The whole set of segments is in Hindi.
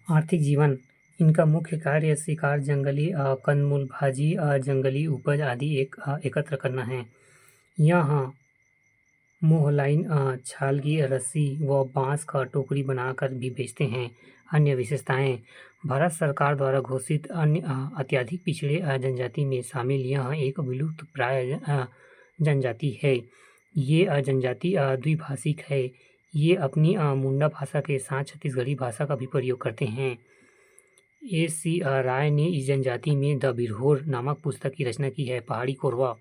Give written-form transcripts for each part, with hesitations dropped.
आर्थिक जीवन। इनका मुख्य कार्य शिकार, जंगली कंदमूल, भाजी, जंगली उपज आदि एकत्र करना है। यहाँ मोहलाइन छाल की रस्सी व बांस का टोकरी बनाकर भी बेचते हैं। अन्य विशेषताएं। भारत सरकार द्वारा घोषित अन्य अत्यधिक पिछड़े जनजाति में शामिल यह एक विलुप्त प्राय जनजाति है। ये जनजाति द्विभाषिक है। ये अपनी मुंडा भाषा के साथ छत्तीसगढ़ी भाषा का भी प्रयोग करते हैं। A.C. राय ने इस जनजाति में द बिरहोर नामक पुस्तक की रचना की है। पहाड़ी कोरवा।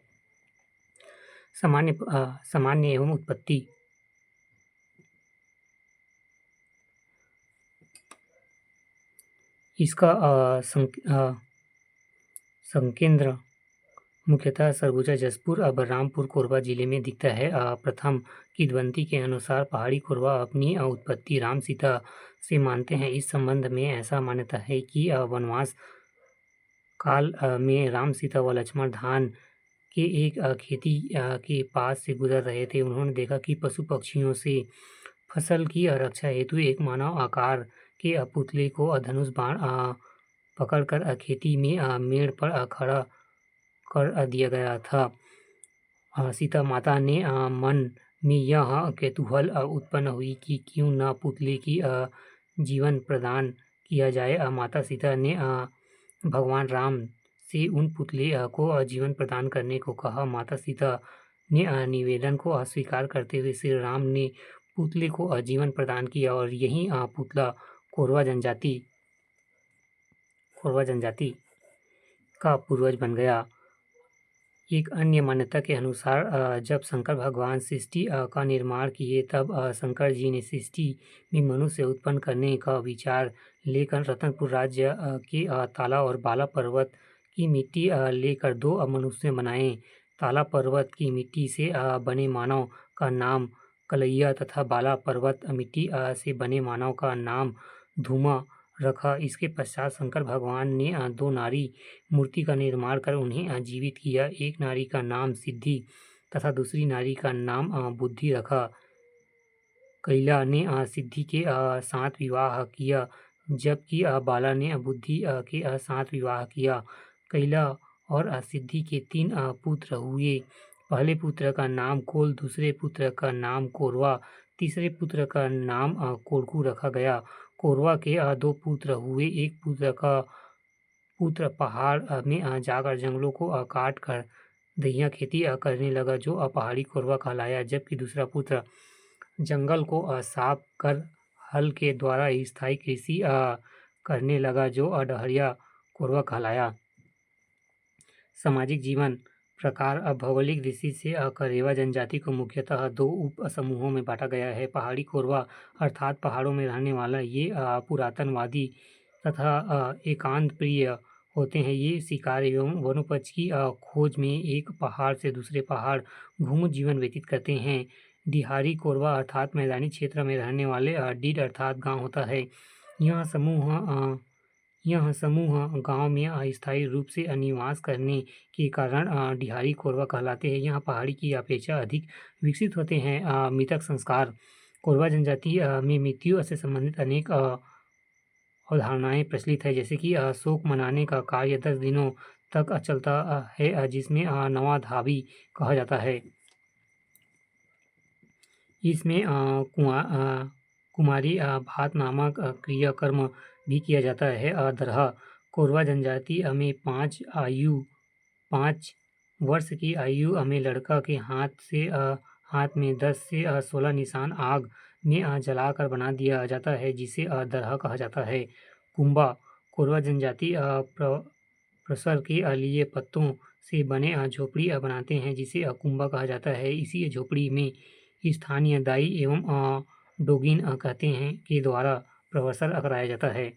सामान्य एवं उत्पत्ति। इसका संकेंद्र मुख्यतः सरगुजा, जसपुर, बलरामपुर, कोरबा जिले में दिखता है। प्रथम किंवदंती के अनुसार पहाड़ी कोरवा अपनी उत्पत्ति राम सीता से मानते हैं। इस संबंध में ऐसा मान्यता है कि वनवास काल में राम, सीता व लक्ष्मण धान के एक खेती के पास से गुजर रहे थे। उन्होंने देखा कि पशु पक्षियों से फसल की रक्षा हेतु एक मानव आकार के पुतले को धनुष बाण पकड़कर खेती में मेड़ पर खड़ा कर दिया गया था। सीता माता ने मन में यह कौतूहल उत्पन्न हुई कि क्यों न पुतले की जीवन प्रदान किया जाए। माता सीता ने भगवान राम से उन पुतले को जीवन प्रदान करने को कहा। माता सीता ने निवेदन को अस्वीकार करते हुए श्री राम ने पुतले को जीवन प्रदान किया और यही पुतला कोरवा जनजाति का पूर्वज बन गया। एक अन्य मान्यता के अनुसार जब शंकर भगवान सृष्टि का निर्माण किए तब शंकर जी ने सृष्टि में मनुष्य उत्पन्न करने का विचार लेकर रतनपुर राज्य के ताला और बाला पर्वत की मिट्टी लेकर दो मनुष्य बनाए। ताला पर्वत की मिट्टी से बने मानव का नाम कलैया तथा बाला पर्वत मिट्टी से बने मानव का नाम धूमा रखा। इसके पश्चात शंकर भगवान ने दो नारी मूर्ति का निर्माण कर उन्हें जीवित किया। एक नारी का नाम सिद्धि तथा दूसरी नारी का नाम बुद्धि रखा। कैला ने सिद्धि के साथ विवाह किया जबकि बाला ने बुद्धि के साथ विवाह किया। कैला और सिद्धि के 3 पुत्र हुए। पहले पुत्र का नाम कोल, दूसरे पुत्र का नाम कोरवा, तीसरे पुत्र का नाम कोड़कू रखा गया। कोरवा के 2 पुत्र हुए। एक पुत्र पहाड़ में जाकर जंगलों को काट कर दहिया खेती करने लगा जो पहाड़ी कोरवा कहलाया, जबकि दूसरा पुत्र जंगल को साफ कर हल के द्वारा स्थायी कृषि करने लगा जो डहरिया कोरवा कहलाया। सामाजिक जीवन प्रकार। भौगोलिक दृष्टि से करेवा जनजाति को मुख्यतः 2 उप समूहों में बांटा गया है। पहाड़ी कोरवा अर्थात पहाड़ों में रहने वाला, ये पुरातनवादी तथा एकांत प्रिय होते हैं। ये शिकार एवं वनोपज की खोज में एक पहाड़ से दूसरे पहाड़ घूम जीवन व्यतीत करते हैं। डिहारी कोरवा अर्थात मैदानी क्षेत्र में रहने वाले, डीड अर्थात गांव होता है। यह समूह गांव में अस्थायी रूप से निवास करने के कारण डिहारी कोरवा कहलाते हैं। यहाँ पहाड़ी की अपेक्षा अधिक विकसित होते हैं। मृतक संस्कार। कोरवा जनजाति में मृत्यु से संबंधित अनेक अवधारणाएं प्रचलित है, जैसे कि शोक मनाने का कार्य 10 दिनों तक चलता है जिसमें नवाधाबी कहा जाता है। इसमें कुमारी भात नामक क्रियाकर्म भी किया जाता है। दरहा। कोरवा जनजाति में 5 वर्ष की आयु में लड़का के हाथ में 10 से 16 निशान आग में जलाकर बना दिया जाता है जिसे दरहा कहा जाता है। कुंबा। कोरवा जनजाति प्रसर के लिए पत्तों से बने झोपड़ी बनाते हैं जिसे कुंबा कहा जाता है। इसी झोपड़ी में स्थानीय दाई एवं डोगिन कहते हैं के द्वारा प्रवसन कराया जाता है।